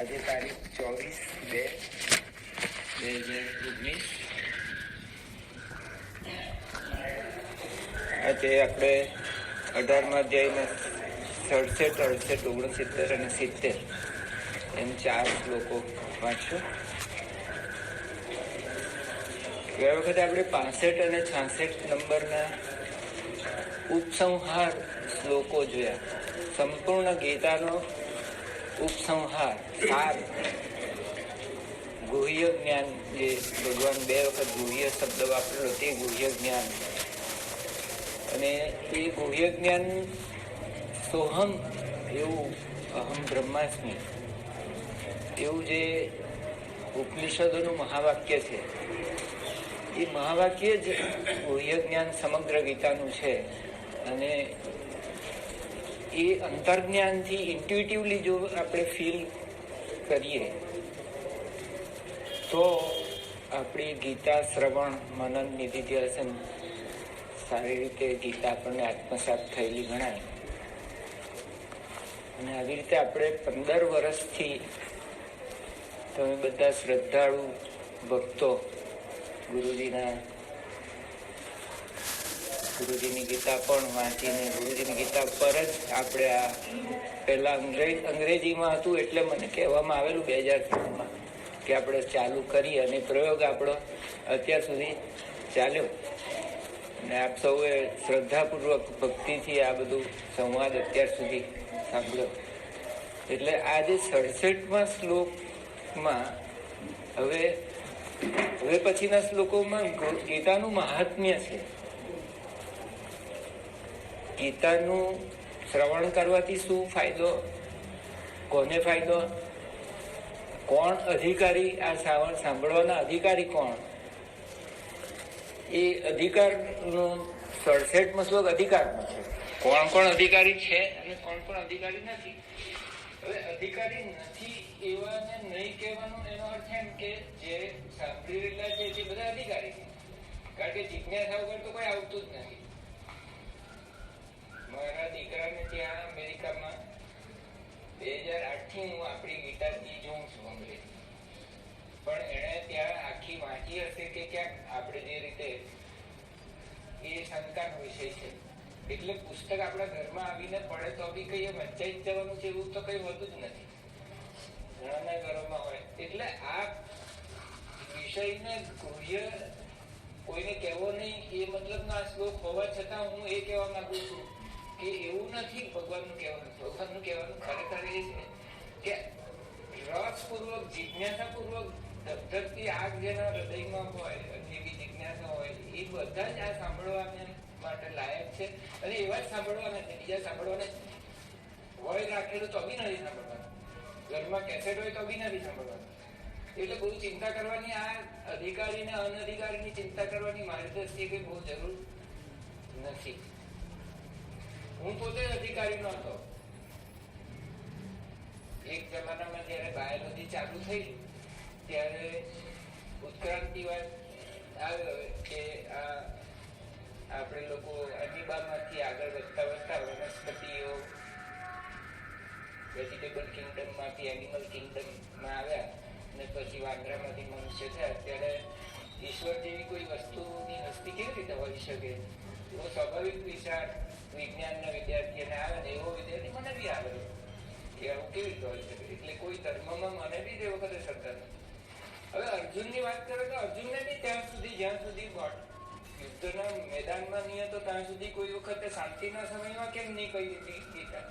આજે તારીખ 24/2/2019. આજે આપણે 18મા અધ્યાયના 67, 68, 69 અને 70 એમ 4 શ્લોકો વાંચશું. ગયા વખતે આપણે 65 અને 66 નંબરના ઉપસંહાર શ્લોકો જોયા. સંપૂર્ણ ગીતાનો ઉપસંહાર, સાર, ગુહ્ય જ્ઞાન, જે ભગવાન 2 વખત ગુહ્ય શબ્દ વાપરેલો તે ગુહ્ય જ્ઞાન. અને એ ગુહ્ય જ્ઞાન સોહમ એવું, અહમ બ્રહ્માસ્મિ એવું જે ઉપનિષદોનું મહાવાક્ય છે, એ મહાવાક્ય જ ગુહ્ય જ્ઞાન સમગ્ર ગીતાનું છે. અને એ અંતર્જ્ઞાનથી ઇન્ટ્યુટિવલી જો આપણે ફીલ કરીએ તો આપણી ગીતા શ્રવણ, મનન, નિધિધ્યાસન સારી રીતે ગીતા આપણને આત્મસાત થયેલી ગણાય. અને આવી રીતે આપણે 15 વર્ષથી તમે બધા શ્રદ્ધાળુ ભક્તો ગુરુજીની ગીતા પણ વાંચીને ગુરુજીની ગીતા પર જ આપણે આ પહેલા અંગ્રેજીમાં હતું એટલે મને કહેવામાં આવેલું 2003માં કે આપણે ચાલુ કરીએ, અને પ્રયોગ આપણો અત્યાર સુધી ચાલ્યો. અને આપ સૌએ શ્રદ્ધાપૂર્વક ભક્તિથી આ બધું સંવાદ અત્યાર સુધી સાંભળ્યો. એટલે આજે 67મા શ્લોકમાં હવે પછીના શ્લોકોમાં ગીતાનું મહાત્મ્ય છે. ગીતાનું શ્રવણ કરવાથી શું ફાયદો, કોને ફાયદો, કોણ અધિકારી, આ સાંભળવાના અધિકારી કોણ, એ અધિકારનો 67મો શ્લોક અધિકારનો છે. કોણ અધિકારી છે અને કોણ અધિકારી નથી. હવે અધિકારી નથી એવાને નહીં કહેવાનું, એનો અર્થ એમ કે જે સાંભળી રહેલા છે તે બધા અધિકારી છે. કારણ કે જિજ્ઞાસા વગર તો કોઈ આવતું જ નથી. મારા દીકરાને ત્યાં અમેરિકામાં 2008થી હું આપણી ગીતાજી જોઉં છું અંગ્રેજી, પણ એણે ત્યાં આખી વાંચી હશે કે ક્યાંક આપણે જે રીતે, એ શંકાનો વિષય છે. એટલે પુસ્તક આપણા ઘરમાં આવીને પડે તો બી કઈ વંચાઈ જ જવાનું છે એવું તો કઈ હોતું જ નથી, ઘણાના ઘરોમાં હોય. એટલે આ વિષયને ગુહ્ય કોઈને કહેવો નહીં, એ મતલબનો આ શ્લોક હોવા છતાં હું એ કહેવા માંગુ છું કે એવું નથી ભગવાનનું કહેવાનું. ભગવાનનું કહેવાનું ખરેખર એ છે કે રસપૂર્વક, જિજ્ઞાસાપૂર્વક ધબધબતી આગ જેના હૃદયમાં હોય, જેવી જિજ્ઞાસા હોય, એ બધા જ આ સાંભળવાને માટે લાયક છે. અને એવા જ સાંભળવાના છે, બીજા સાંભળવાના હોય રાખેલું તો બી નથી સાંભળવાનું, ઘરમાં કેસેટ હોય તો બી નથી સાંભળવાનું. એટલે બહુ ચિંતા કરવાની, આ અધિકારી ને અનધિકારીની ચિંતા કરવાની મારી દ્રષ્ટિએ કઈ બહુ જરૂર નથી. હું પોતે અધિકારી નહોતો. એક જમાનામાં જયારે બાયોલોજી ચાલુ થઈ ત્યારે ઉત્ક્રાંતિવાદ આવ્યો કે આપણે લોકો અમીબામાંથી આગળ વધતા વનસ્પતિઓ વેજીટેબલ કિંગડમમાંથી એનિમલ કિંગડમમાં આવ્યા, અને પછી વાંદરામાંથી મનુષ્ય થયા. ત્યારે ઈશ્વર જેવી કોઈ વસ્તુની હસ્તી કેવી રીતે હોઈ શકે? એવો સ્વાભાવિક વિચાર વિજ્ઞાનના વિદ્યાર્થીઓને આવે ને એવો વિદ્યાર્થી મને બી આવેલો કે આવું કેવી રીતે હોઈ શકે. એટલે કોઈ ધર્મમાં મને બી તે વખતે શ્રદ્ધા નથી. હવે અર્જુનની વાત કરો તો અર્જુનને બી ત્યાં સુધી, જ્યાં સુધી યુદ્ધના મેદાનમાં નહીં હતો ત્યાં સુધી કોઈ વખતે શાંતિના સમયમાં કેમ નહીં કહી દીધી ગીતા?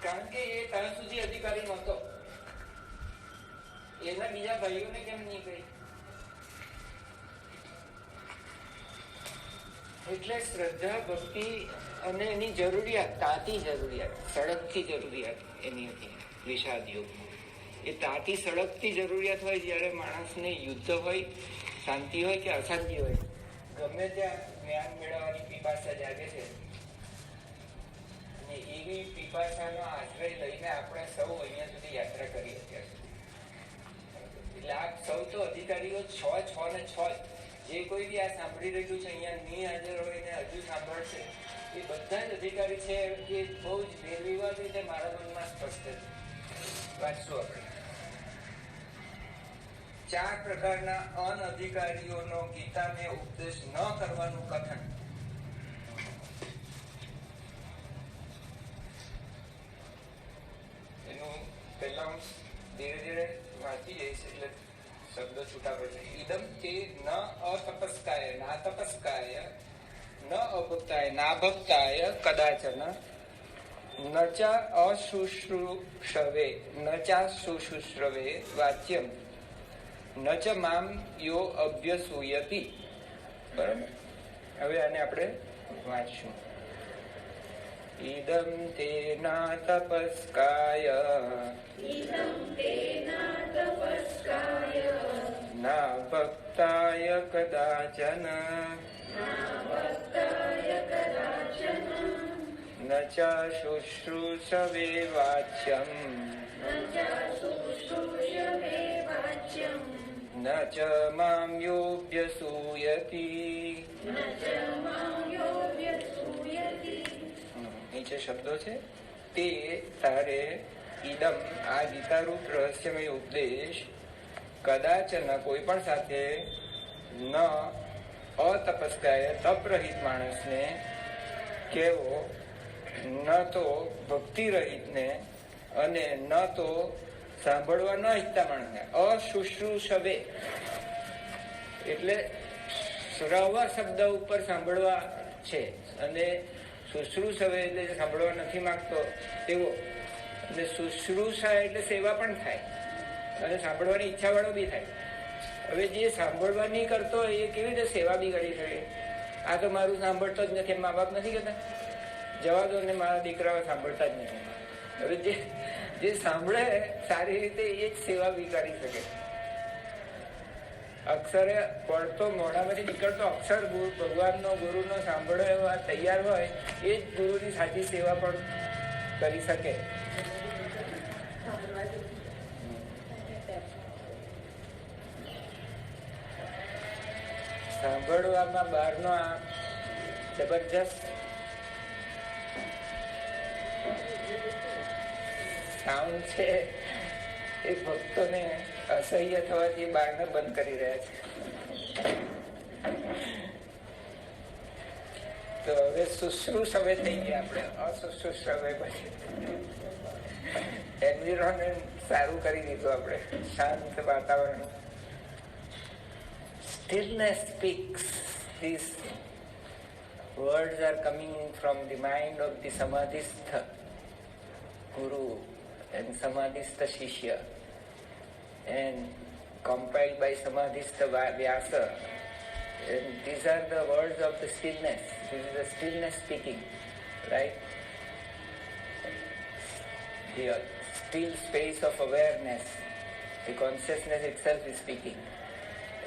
કારણ કે એ ત્યાં સુધી અધિકારી નહોતો. એના બીજા ભાઈઓને કેમ નહીં કહી? એટલે શ્રદ્ધા, ભક્તિ અને એની જરૂરિયાત, તાતી જરૂરિયાત, સળગતી જરૂરિયાત એની હતી વિષાદ યોગમાં. એ તાતી સળગતી જરૂરિયાત હોય જ્યારે માણસને યુદ્ધ હોય, શાંતિ હોય કે અશાંતિ હોય, ગમે ત્યાં જ્ઞાન મેળવવાની પીપાસા જાગે છે. અને એવી પીપાસાનો આશ્રય લઈને આપણે સૌ અહીંયા સુધી યાત્રા કરી અત્યાર સુધી. એટલે આ સૌ તો અધિકારીઓ 6 ને 6 જે કોઈ બી આ સાંભળી રહ્યું છે અહીંયા નહીં હાજર હોય ને હજુ સાંભળશે, એ બધા જ અધિકારી છે. એ બહુ જ નિર્વિવાદ રીતે મારા મનમાં સ્પષ્ટ છે. વાંચશું આપણે. 4 પ્રકારના અનઅધિકારીઓનો ગીતાને ઉપદેશ ન કરવાનું કથન. એનું પહેલા હું ધીરે ધીરે વાંચી જઈશ એટલે શબ્દો છૂટા પડશે. ઇદમ તે ન અતપસ્કાય ના તપસ્કાય ન અભક્તાય ના ભક્તાય કદાચન ન ચ અશુશ્રુષવે ન ચા શુશ્રુષવે વાચ્યમ ન ચ મામ યો અભ્યસૂયતિ. બરાબર. હવે આને આપણે વાંચશું. ઇદમ તે ના તપસ્કાય ના ભક્તાય કદાચન ન ચા શુશ્રુષવે વાચ્યમ ન ચ મામ યોભ્યસૂયતિ. નીચે શબ્દો છે. તે તારે ઇદમ આ ગીતારૂપ રહસ્યમય ઉપદેશ કદાચન કોઈ પણ સાથે ન અતપસ્કાય તપરહિત માણસને કેવો, ન તો ભક્તિ રહિતને અને ન તો સાંભળવા ન ઈચ્છતા માણસને. અશુશ્રુષવે એટલે શ્રવણ શબ્દ ઉપર સાંભળવા છે અને શુશ્રુષવે એટલે સાંભળવા નથી માંગતો તેવો. અને શુશ્રુષા એટલે સેવા પણ થાય અને સાંભળવાની ઈચ્છા વાળો બી થાય. હવે જે સાંભળવા નહીં કરતો હોય એ કેવી રીતે સેવા બી કરી શકે? આ તો મારું સાંભળતો જ નથી, મા બાપ નથી કહેતા જવા દો ને મારા દીકરાઓ સાંભળતા જ નથી. હવે જે સાંભળે સારી રીતે એ જ સેવા બી કરી શકે. અક્ષરે પડતો મોઢામાંથી નીકળતો અક્ષર ભગવાનનો ગુરુનો સાંભળો એવા તૈયાર હોય એ જ ગુરુની સાચી સેવા પણ કરી શકે. સાંભળવામાં બહારનો આ જબરજસ્ત સાઉન્ડ છે એ ભક્તોને અસહ્ય થવાથી બહારને બંધ કરી રહ્યા છે. તો હવે શુશ્રુષવે થઈ ગયા આપણે, અશુશ્રુષવે પછી એન્વિરોન્મેન્ટ સારું કરી દીધું આપણે, શાંત વાતાવરણ. Stillness speaks. These words are coming from the mind of the Samadhistha Guru and Samadhistha Shishya and compiled by Samadhistha Vyasa. And these are the words of the stillness. This is the stillness speaking, right? The still space of awareness. The consciousness itself is speaking.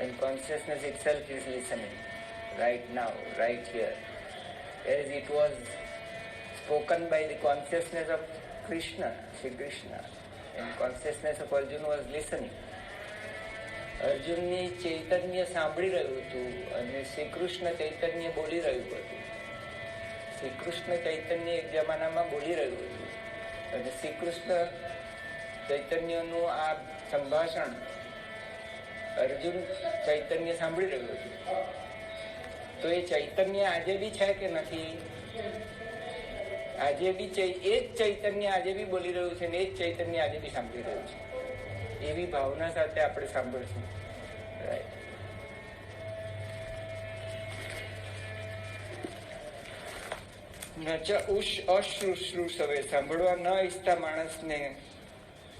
And consciousness itself is listening right now, right here. As it was spoken by the consciousness of Krishna, Sri Krishna, and consciousness of Arjuna was listening. અર્જુનની ચૈતન્ય સાંભળી રહ્યું હતું અને શ્રી કૃષ્ણ ચૈતન્ય બોલી રહ્યું હતું. શ્રી કૃષ્ણ ચૈતન્ય એક જમાનામાં બોલી રહ્યું હતું અને શ્રી કૃષ્ણ ચૈતન્યનું આ સંભાષણ અર્જુન ચૈતન્ય સાંભળી રહ્યું હતું. તો એ ચૈતન્ય આજે બી છે કે નથી? આજે બી એ જ ચૈતન્ય આજે બી બોલી રહ્યું છે ને એ જ ચૈતન્ય આજે બી સાંભળી રહ્યું છે. એવી ભાવના સાથે આપણે સાંભળશું. અશુશ્રુષવે સાંભળવા ન ઈચ્છતા માણસને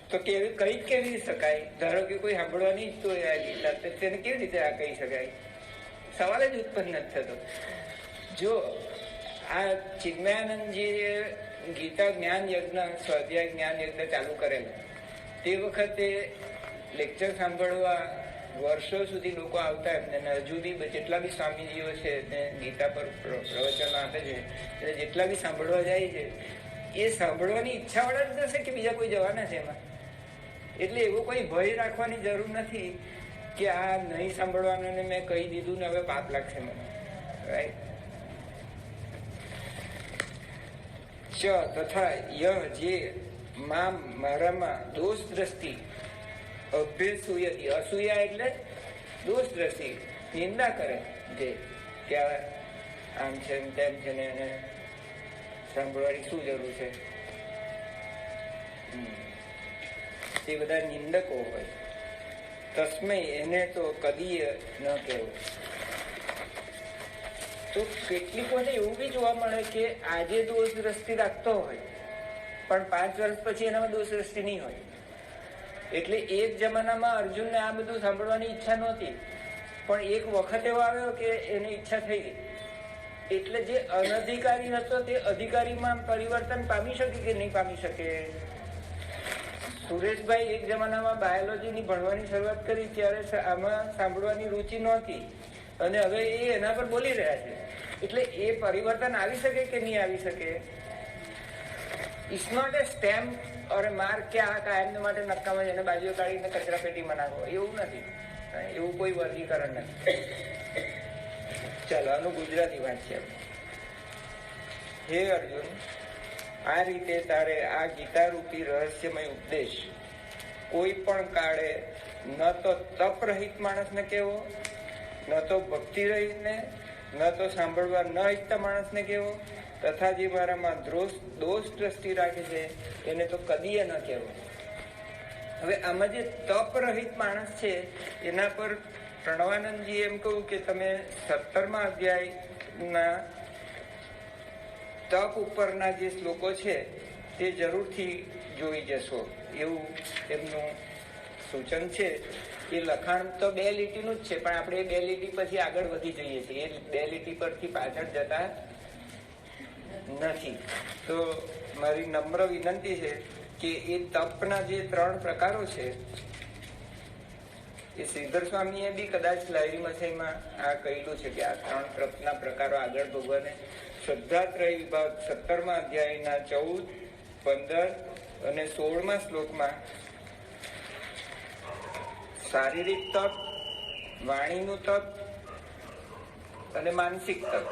તો કહી શકાય? ધારો કે કોઈ સાંભળવા નહીં ઈચ્છતો હોય આ ગીતા, તો તેને કેવી રીતે આ કહી શકાય? સવાલ જ ઉત્પન્ન નથી થતો. જો આ ચિન્મયાનંદજીએ ગીતા જ્ઞાન યજ્ઞ, સ્વાધ્યાય જ્ઞાન યજ્ઞ ચાલુ કરેલું તે વખતે લેક્ચર સાંભળવા વર્ષો સુધી લોકો આવતા એમને. હજુ બી જેટલા બી સ્વામીજીઓ છે તે ગીતા પર પ્રવચનો આપે છે, એટલે જેટલા બી સાંભળવા જાય છે એ સાંભળવાની ઈચ્છા વાળા જ હશે કે બીજા કોઈ જવાના છે એમાં. એટલે એવો કોઈ ભય રાખવાની જરૂર નથી કે આ નહીં સાંભળવાનું ને મેં કહી દીધું ને હવે પાપ લાગશે મને. રાઈટ. તથા યહ જે મારામાં દોષ દ્રષ્ટિ અભ્યસૂયતી, અસૂયા એટલે દોષ દ્રષ્ટિ, નિંદા કરે જે કે આમ છે તેમ છે ને એને સાંભળવાની શું જરૂર છે, એ બધા નિંદકો હોય. તસ્મૈ એને તો કદીય ન કહેવું. તો કેટલીક વખત એવું બી જોવા મળે કે આજે દોષ દ્રષ્ટિ રાખતો હોય પણ 5 વર્ષ પછી એનામાં દોષ દ્રષ્ટિ નહીં હોય. એટલે એક જમાનામાં અર્જુનને આ બધું સાંભળવાની ઈચ્છા નહોતી, પણ એક વખત એવો આવ્યો કે એની ઈચ્છા થઈ ગઈ. એટલે જે અનધિકારી હતો તે અધિકારીમાં પરિવર્તન પામી શકે કે નહીં પામી શકે. સુરેશભાઈ એક જમાનામાં બાયોલોજીની ભણવાની શરૂઆત કરી ત્યારે આમાં સાંભળવાની રુચિ નહોતી અને હવે એ એના પર બોલી રહ્યા છે. એટલે એ પરિવર્તન આવી શકે કે નહીં આવી શકે. It's not a stamp or a mark કે આ કાયમને માટે નક્કામાં એને બાજુ કાઢીને કચરા પેટીમાં નાખો, એવું નથી. એવું કોઈ વર્ગીકરણ નથી. ચાલો આનું ગુજરાતી વાંચીએ. હે અર્જુન, આ રીતે તારે આ ગીતારૂપી રહસ્યમય ઉપદેશ કોઈ પણ કાળે ન તો તપ રહિત માણસને કહેવો, ન તો ભક્તિ રહિતને, ન તો સાંભળવા ન ઈચ્છતા માણસને કહેવો, તથા જે મારામાં દોષ દ્રષ્ટિ રાખે છે એને તો કદીએ ન કહેવો. હવે આમાં જે તપ રહિત માણસ છે એના પર પ્રણવાનંદજી એમ કહું કે તમે 17મા અધ્યાયના તપ ઉપરના જે શ્લોકો છે તે જરૂરથી જોઈ જશો, એવું એમનું સૂચન છે. એ લખાણ તો 2 લીટીનું જ છે, પણ આપણે 2 લીટી પછી આગળ વધી જઈએ છીએ, એ 2 લીટી પરથી પાછળ જતા નથી. તો મારી નમ્ર વિનંતી છે કે એ તપના જે 3 પ્રકારો છે એ શ્રીધર સ્વામીએ બી કદાચ લાયરી મસાઈમાં આ કહેલું છે કે આ 3 તપના પ્રકારો આગળ ભગવાને શ્રદ્ધાત્રય વિભાગ 17મા અધ્યાયના 14, 15 અને 16મા શ્લોકમાં શારીરિક તપ, વાણીનું તપ અને માનસિક તપ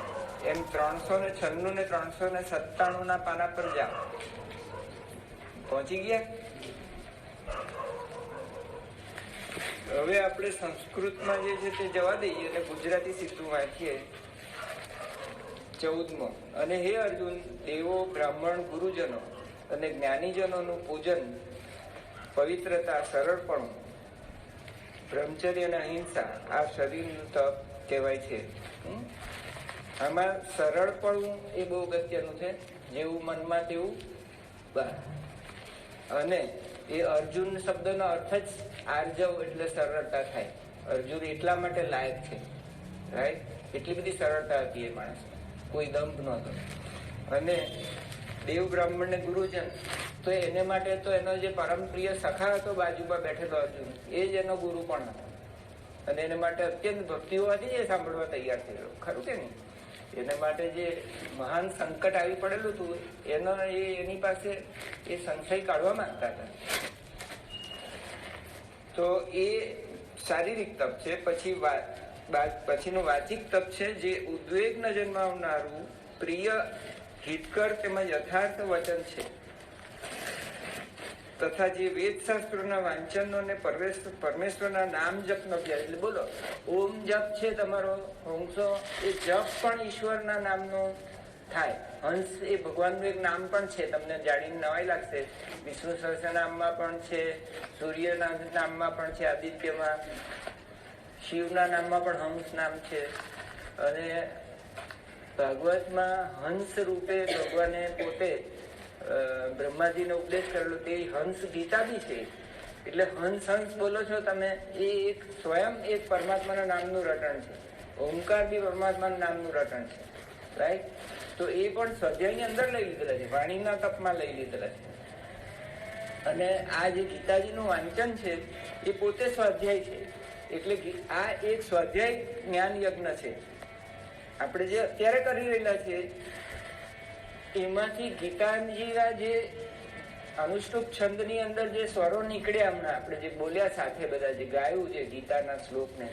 એમ 396 ને 397 પાના પર જાઓ. પહોંચી ગયા? હવે આપણે સંસ્કૃતમાં જે છે તે જવા દઈએ અને ગુજરાતી સીધું વાંચીએ. 14મો. અને હે અર્જુન, દેવો, બ્રાહ્મણ, ગુરુજનો અને જ્ઞાનીજનોનું પૂજન, પવિત્રતા, સરળપણું, બ્રહ્મચર્ય અને અહિંસા આ શરીરનું તપ કહેવાય છે. આમાં સરળપણું એ બહુ અગત્યનું છે. જેવું મનમાં તેવું બહાર. અને એ અર્જુન શબ્દનો અર્થ જ આર્જવ એટલે સરળતા થાય. અર્જુન એટલા માટે લાયક છે, રાઈટ? એટલી બધી સરળતા હતી એ માણસ, કોઈ દંભ નહોતો. અને દેવ, બ્રાહ્મણ ને ગુરુજન, તો એને માટે તો એનો જે પરમ પ્રિય સખા હતો બાજુમાં બેઠેલો અર્જુન, એ જ એનો ગુરુ પણ હતો. અને એને માટે અત્યંત ભક્તિ હોવાથી એ સાંભળવા તૈયાર થયેલો, ખરું કે નહીં? એના માટે જે મહાન સંકટ આવી પડેલું હતું એની પાસે એ સંશય કાઢવા માંગતા હતા. તો એ શારીરિક તપ છે. પછીનું વાચિક તપ છે, જે ઉદ્વેગ ન જન્માવનારું પ્રિય, હિતકર તેમજ યથાર્થ વચન છે, તથા જે વેદશાસ્ત્રોના વાંચનનો અને પરમેશ્વરના નામ જપનો અભ્યાસ. એટલે બોલો, ઓમ જપ છે તમારો હંસો, એ જપ પણ ઈશ્વરના નામનો થાય. હંસ એ ભગવાનનું એક નામ પણ છે. તમને જાણીને નવાઈ લાગશે, વિષ્ણુ સહસ્રનામમાં પણ છે, સૂર્યના નામમાં પણ છે, આદિત્યમાં, શિવના નામમાં પણ હંસ નામ છે. અને ભાગવતમાં હંસ રૂપે ભગવાને પોતે બ્રહ્માજીને ઉપદેશ કરેલો તે હંસ ગીતા બી છે. એટલે હંસ હંસ બોલો છો તમે, એ એક સ્વયં એક પરમાત્માના નામનું રટણ છે. ઓમકાર બી પરમાત્માના નામનું રટણ છે, રાઈટ? તો એ પણ સ્વાધ્યાયની અંદર લઈ લીધેલા છે, વાણીના તપમાં લઈ લીધેલા છે. અને આ જે ગીતાજીનું વાંચન છે એ પોતે સ્વાધ્યાય છે. એટલે આ એક સ્વાધ્યાય જ્ઞાન યજ્ઞ છે. આપણે જે અત્યારે કરી રહેલા છીએ એમાંથી ગીતાજીના જે અનુષ્ટુપ છંદની અંદર જે સ્વરો નીકળ્યા, હમણાં આપણે જે બોલ્યા સાથે બધા જે ગાયું છે ગીતાના શ્લોકને,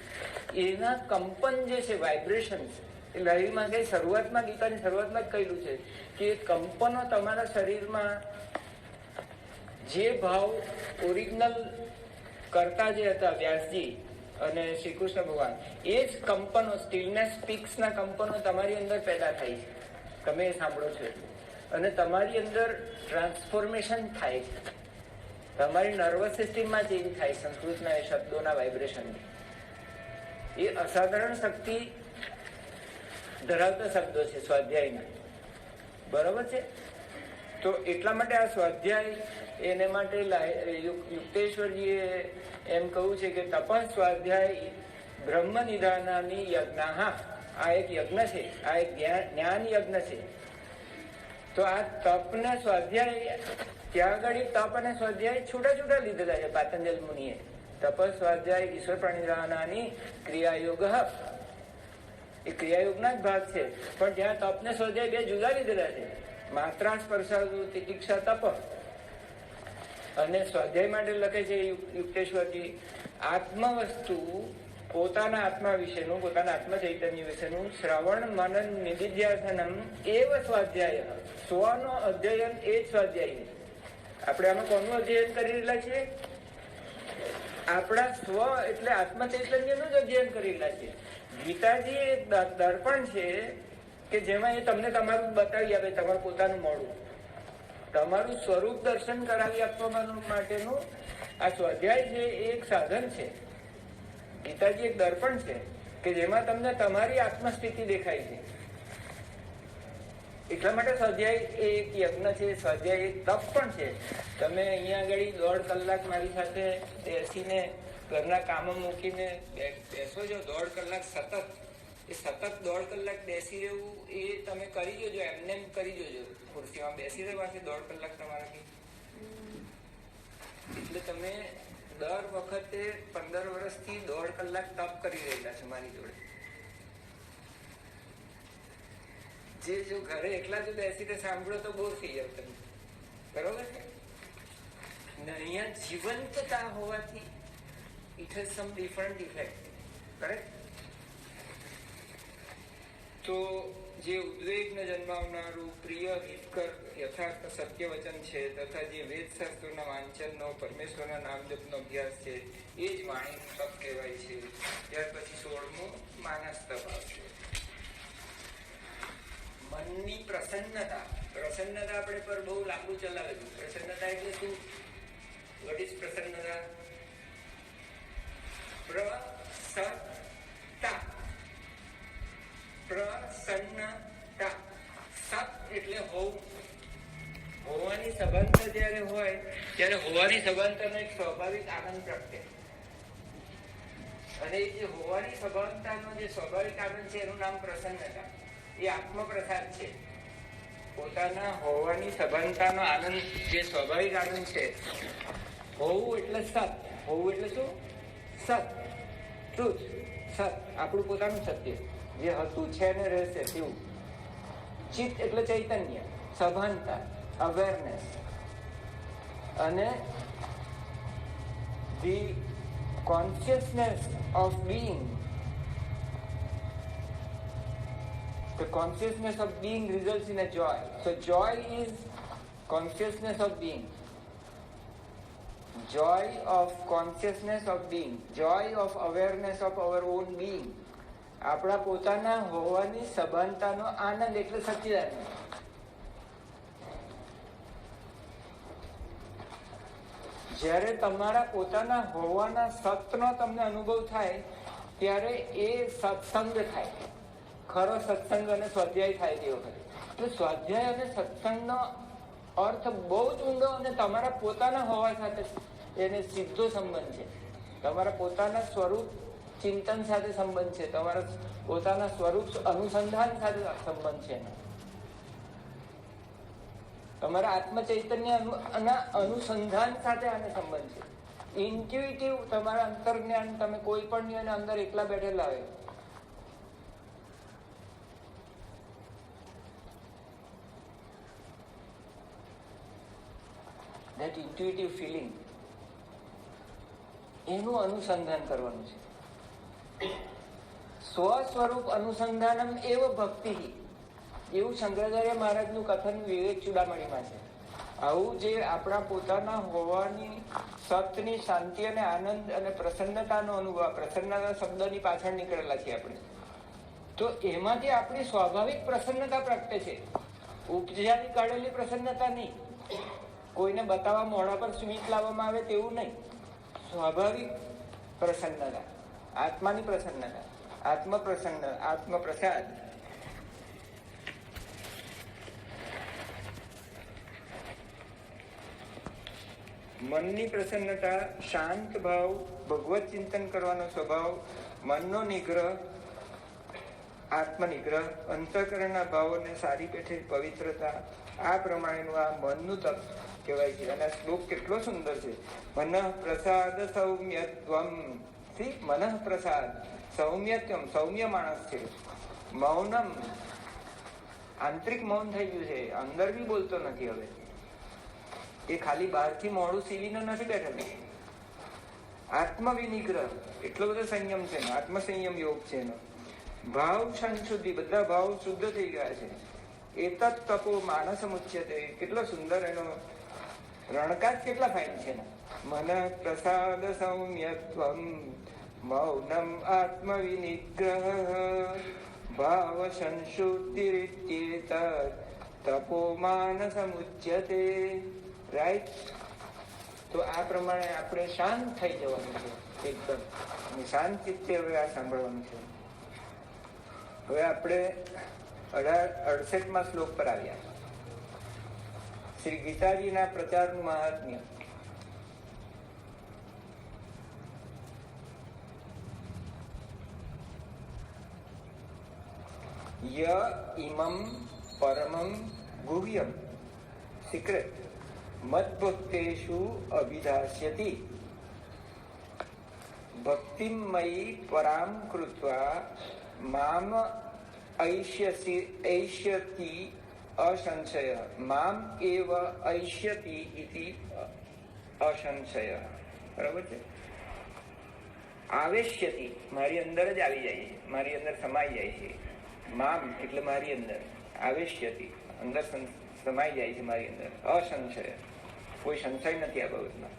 એના કંપન જે છે, વાઇબ્રેશન્સ, એ લહેરીમાં ગઈ. શરૂઆતમાં ગીતાની શરૂઆતમાં જ કહેલું છે કે કંપનો તમારા શરીરમાં જે ભાવ ઓરિજિનલ કરતા જે હતા વ્યાસજી અને શ્રી કૃષ્ણ ભગવાન, એ જ કંપનો, સ્ટીલનેસ પીક્સના કંપનો તમારી અંદર પેદા થાય છે. તમે એ સાંભળો છો અને તમારી અંદર ટ્રાન્સફોર્મેશન થાય છે. તમારી નર્વસ સિસ્ટમમાં ચેન્જ થાય સંસ્કૃતના એ શબ્દોના વાઇબ્રેશનથી. એ અસાધારણ શક્તિ ધરાવતા શબ્દો છે સ્વાધ્યાયના. બરોબર છે? તો એટલા માટે આ સ્વાધ્યાય એને માટે યુક્તેશ્વરજીએ એમ કહ્યું છે કે તપ સ્વાધ્યાય બ્રહ્મ નિધાનાની યજ્ઞ. આ એક યજ્ઞ છે, આ એક જ્ઞાન યજ્ઞ છે. તો આ તપ ને સ્વાધ્યાય, ત્યાં આગળ તપ અને સ્વાધ્યાય છૂટા છૂટા લીધેલા છે પાતંજલ મુનિએ. તપ સ્વાધ્યાય ઈશ્વર પ્રણિધાનાની ક્રિયાયોગ, એ ક્રિયાયોગના જ ભાગ છે. પણ ત્યાં તપ ને સ્વાધ્યાય બે જુદા લીધેલા છે. માત્રા સ્પર્શાદુ તિતિક્ષા તપ. અને સ્વાધ્યાય માટે લખે છે યુક્તેશ્વરજી, આત્મ વસ્તુ, પોતાના આત્મા વિશેનું, પોતાના આત્મ ચૈતન્ય વિશેનું શ્રવણ મનન નિધિધ્યાસનમ એવ સ્વાધ્યાય. સ્વનો અધ્યયન એ જ સ્વાધ્યાય. આપણે આમાં કોનું અધ્યયન કરી રહેલા છીએ? આપણા સ્વ એટલે આત્મ ચૈતન્યનું જ અધ્યયન કરી રહેલા છે. ગીતાજી એક દર્પણ છે કે જેમાં એ તમને તમારું બતાવી આપે, તમારું પોતાનું મોડું, તમારું સ્વરૂપ દર્શન કરાવી આપવા માટેનું આ સ્વાધ્યાય છે. એ એક સાધન છે. ગીતાજી એક દર્પણ છે કે જેમાં તમને તમારી આત્મસ્થિતિ દેખાય છે. એટલા માટે સ્વાધ્યાય એ એક યજ્ઞ છે, સ્વાધ્યાય એક તપ પણ છે. તમે અહીંયા આગળ 1.5 કલાક મારી સાથે બેસીને ઘરના કામો મૂકીને બેસો છો, 1.5 કલાક સતત, એ સતત 1.5 કલાક બેસી રહેવું એ તમે કરી જોજો, એમને કરી જોજો. ખુરશીમાં બેસી રહેવાથી 1.5 કલાક તમારાથી, એટલે તમે દર વખતે 15 વર્ષથી 1.5 કલાક તપ કરી રહેલા છો મારી જોડે. જે જો ઘરે એકલા જો બેસીને સાંભળો તો બોર થઈ જાવ તમે. બરોબર છે ને? અહીંયા જીવંતતા હોવાથી it has some different effect. Correct? તો જે ઉદ્વેગને જન્માવનારું પ્રિય હિતકર યથાર્થ સત્ય વચન છે, તથા જે વેદ શાસ્ત્રોના વાંચનનો, પરમેશ્વરના નામ જપનો અભ્યાસ છે, એ જ વાણીનું તપ કહેવાય છે. ત્યાર પછી 16મું માનસ તપ આવશે. મનની પ્રસન્નતા. પ્રસન્નતા આપણે પર બહુ લાંબુ ચલાવેલું. પ્રસન્નતા એટલે શું? વોટ ઇઝ પ્રસન્નતા? પ્રસન્નતા. પ્રસન્નતા. સત એટલે હોવું. હોવાની સભાનતા જયારે હોય ત્યારે હોવાની સભાનતાનો એક સ્વાભાવિક આનંદ પ્રગટે. અને એ જે હોવાની સભાનતાનો જે સ્વાભાવિક આનંદ છે એનું નામ પ્રસન્નતા. એ આત્મપ્રસાદ છે. પોતાના હોવાની સભાનતાનો આનંદ જે સ્વાભાવિક આનંદ છે. હોવું એટલે સત. હોવું એટલે શું? સત, ટ્રુથ, સત, આપણું પોતાનું સત્ય જે હતું, છે ને રહેશે તેવું. ચિત્ત એટલે ચૈતન્ય, સભાનતા, અવેરનેસ. અને the consciousness of being. The consciousness of being results in a joy. So joy is consciousness of being. Joy of consciousness of being. Joy of awareness of our own being. આપણા પોતાના હોવાની સભાનતાનો આનંદ એટલે સચ્ચિદાનંદ. જ્યારે તમારા પોતાના હોવાના સતનો તમને અનુભવ થાય ત્યારે એ સત્સંગ થાય. ખરો સત્સંગ અને સ્વાધ્યાય થાય તે વખતે. એટલે સ્વાધ્યાય અને સત્સંગનો અર્થ બહુ જ ઊંડો અને તમારા પોતાના હોવા સાથે એને સીધો સંબંધ છે. તમારા પોતાના સ્વરૂપ ચિંતન સાથે સંબંધ છે. તમારા પોતાના સ્વરૂપ અનુસંધાન સાથે સંબંધ છે. તમારા આત્મ ચૈતન્ય અનુસંધાન સાથે આને સંબંધ છે. ઇન્ટ્યુઇટિવ તમારા અંતર્જ્ઞાન, તમે કોઈ પણ અંદર એકલા બેઠેલા હોય, that intuitive feeling, એનું અનુસંધાન કરવાનું છે. સ્વસ્વરૂપ અનુસંધાનમ એવ ભક્તિ, એવું શંકરાચાર્ય મહારાજનું કથન વિવેક ચૂડામણીમાં છે. આવું જે આપણા પોતાના હોવાની સતની શાંતિ અને આનંદ અને પ્રસન્નતાનો અનુભવ, પ્રસન્નતા શબ્દની પાછળ નીકળેલા છીએ આપણે, તો એમાંથી આપણી સ્વાભાવિક પ્રસન્નતા પ્રગટે છે. ઉપજાવી કાઢેલી પ્રસન્નતા નહીં, કોઈને બતાવવા મોઢા પર સ્વીટ લાવવામાં આવે તેવું નહીં. સ્વાભાવિક પ્રસન્નતા, આત્માની પ્રસન્નતા, આત્મપ્રસાદ. મનની પ્રસન્નતા, શાંત ભાવ, ભગવત ચિંતન કરવાનો સ્વભાવ, મનનો નિગ્રહ, આત્મનિગ્રહ, અંતઃકરણના ભાવોને સારી પેઠે પવિત્રતા, આ પ્રમાણેનું આ મનનું તપ કહેવાય છે. અને આ શ્લોક કેટલો સુંદર છે. મનઃ પ્રસાદ સૌમ્યત્વમ, મનઃ પ્રસાદ સૌમ્યત્વમ, સૌમ્ય માણસ છે. મૌનમ, આંતરિક મૌન થઈ ગયું છે, અંદર બી બોલતો નથી હવે. એ ખાલી બહારથી મોડું સીવીને નથી બેઠેલું. આત્મવિનિગ્રહ, એટલો બધો સંયમ છે, આત્મસંયમ યોગ છે એનો. ભાવ સંશુદ્ધિ, બધા ભાવ શુદ્ધ થઈ ગયા છે. એતત તપો માનસ મુચ્યતે, કેટલો સુંદર એનો રણકાર, કેટલા ફાઇન છે. મન પ્રસાદ સૌમ્યત્વમ મૌનમ આત્મવિનિગ્રહ ભાવ સંશુદ્ધિરિત્યેતત તપો માનસ મુચ્યતે. રાઈટ? તો આ પ્રમાણે આપણે શાંત થઈ જવાનું છે એકદમ, અને શાંત ચિત્તે હવે આ સાંભળવાનું છે. હવે આપણે 68મા શ્લોક પર આવ્યા. શ્રી ગીતાજીના પ્રચારનું મહાત્મ્ય. ય ઇમમ પરમમ ગુહ્યમ, સિક્રેટ, મદ્ભક્તેષુ અભિધાસ્યતિ ભક્તિમયી પરામ કૃત્વા મામ ઐષ્યતિ અસંશય, મામ એવ ઐષ્યતિ ઇતિ અસંશય. બરાબર છે? આવેશ્યતિ, મારી અંદર જ આવી જાય છે, મારી અંદર સમાઈ જાય છે. મામ એટલે મારી અંદર, આવેશ્યતિ અંદર સમાઈ જાય છે મારી અંદર, અસંશય, કોઈ સંશય નથી આ બાબતમાં.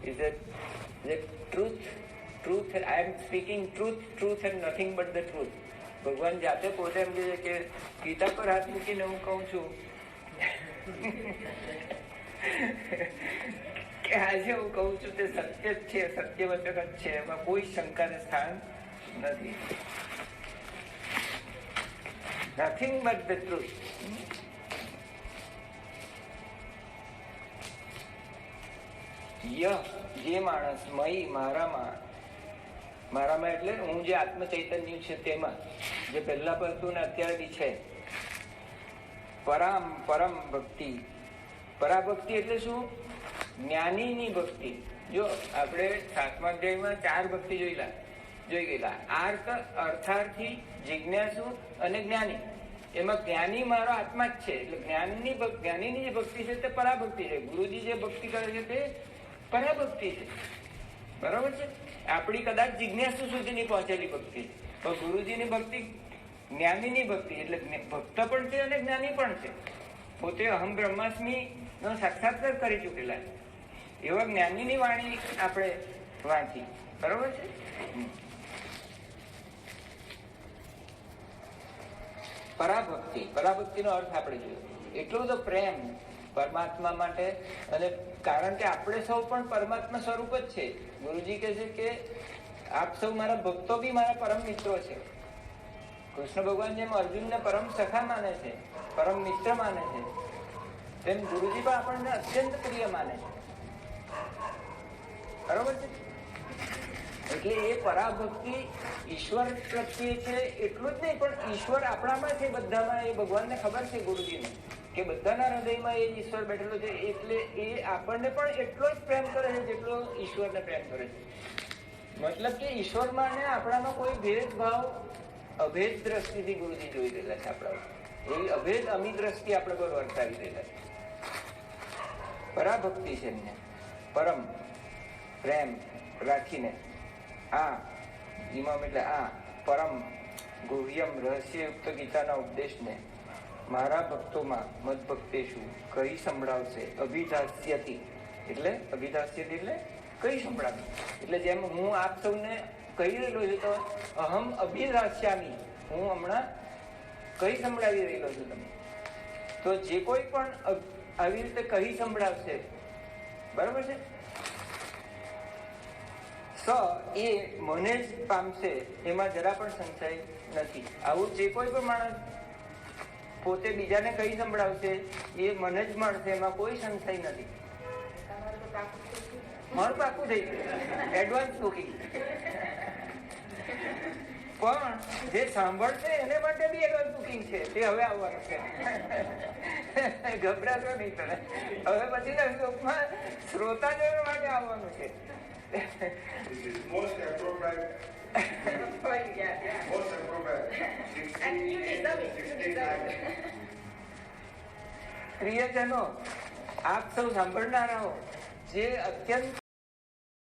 Is it truth? Truth, I M speaking truth and nothing but the truth. ભગવાન જાતે પોતે એમ કહે છે કે ગીતા પર હાથ મૂકીને હું કહું છું કે આજે હું કહું છું તે સત્ય જ છે, સત્યવચક જ છે, એમાં કોઈ શંકાને સ્થાન નથી. Nothing but the truth. જે માણસ મય, મારામાં એટલે હું જે આત્મ ચૈતન્ય છે તેમાં, જે પહેલા પર હતું ને અત્યારે બી છે. પરમ ભક્તિ. પરાભક્તિ એટલે શું? જ્ઞાનીની ભક્તિ. જો આપણે 7મા અધ્યાયમાં 4 ભક્તિ જોઈ ગયેલા. આર્ત, અર્થાર્થી, જિજ્ઞાસુ અને જ્ઞાની. એમાં જ્ઞાની મારો આત્મા જ છે. એટલે જ્ઞાનીની જે ભક્તિ છે તે પરાભક્તિ છે. ગુરુજી જે ભક્તિ કરે છે તે પરાભક્તિ છે. બરાબર છે? આપણી કદાચ જિજ્ઞાસુ સુધીની પહોંચેલી ભક્તિ, તો ગુરુજીની ભક્તિ જ્ઞાનીની ભક્તિ, એટલે ભક્ત પણ છે અને જ્ઞાની પણ છે. પોતે અહમ બ્રહ્માસ્મિ નો સાક્ષાત્કાર કરી ચૂકેલા છે. એવા જ્ઞાનીની વાણી આપણે વાંચી. બરાબર છે? પરાભક્તિનો અર્થ આપણે જોયો. એટલો બધો પ્રેમ પરમાત્મા માટે, અને કારણ કે આપણે સૌ પણ પરમાત્મા સ્વરૂપ જ છે. ગુરુજી કહે છે કે આપ સૌ મારા ભક્તો બી મારા પરમ મિત્રો છે. કૃષ્ણ ભગવાન જેમ અર્જુનને પરમ સખા માને છે, પરમ મિત્ર માને છે, તેમ ગુરુજી પણ આપણને અત્યંત પ્રિય માને છે. બરોબર છે? એટલે એ પરાભક્તિ ઈશ્વર પ્રત્યે છે એટલું જ નહીં, પણ ઈશ્વર આપણામાં છે, બધામાં. એ ભગવાનને ખબર છે, ગુરુજીને, કે બધાના હૃદયમાં એ ઈશ્વર બેઠેલો છે. એટલે એ આપણને પણ એટલો જ પ્રેમ કરે છે જેટલો ઈશ્વરને પ્રેમ કરે છે. મતલબ કે ઈશ્વરમાં ને આપણામાં કોઈ ભેદભાવ, અભેદ દ્રષ્ટિથી ગુરુજી જોઈ રહેલા છે આપણા. એવી અભેદ અમી દ્રષ્ટિ આપણે પર વર્તાવી રહેલા છે. પરાભક્તિ છે એમને, પરમ પ્રેમ રાખીને. આ ઇમામ એટલે આ પરમ ગુહ્યમ રહસ્યયુક્ત ગીતાના ઉપદેશને મારા ભક્તોમાં મદ ભક્તેશુ કઈ સંભળાવશે અભિધાસ્યથી, એટલે અભિધાસ્યથી એટલે કઈ સંભળાવે, એટલે જેમ હું આપ સૌને કહી રહેલો છું તો અહમ અભિધાસ્યામી, હું હમણાં કઈ સંભળાવી રહેલો છું તમને. તો જે કોઈ પણ આવી રીતે કઈ સંભળાવશે, બરાબર છે, સ એ મને જ પામશે, એમાં જરા પણ સંશય નથી. આવું જે કોઈ પણ માણસ પોતે બીજાને કઈ સંભળાવશે એ મને જ મળશે, એમાં કોઈ સંશય નથી. મારું પાકું થઈ ગયું, એડવાન્સ બુકિંગ. પણ જે સાંભળશે એને માટે બી એડવાન્સ બુકિંગ છે, તે હવે આવવાનું છે. ગભરાતો નહીં તમે, હવે પછીના શ્લોકમાં શ્રોતાજનો માટે આવવાનું છે. Most appropriate. Most appropriate. And you deserve it. You deserve it. પ્રિયજનો, આપ સૌ સાંભળનારાઓ, જે અત્યંત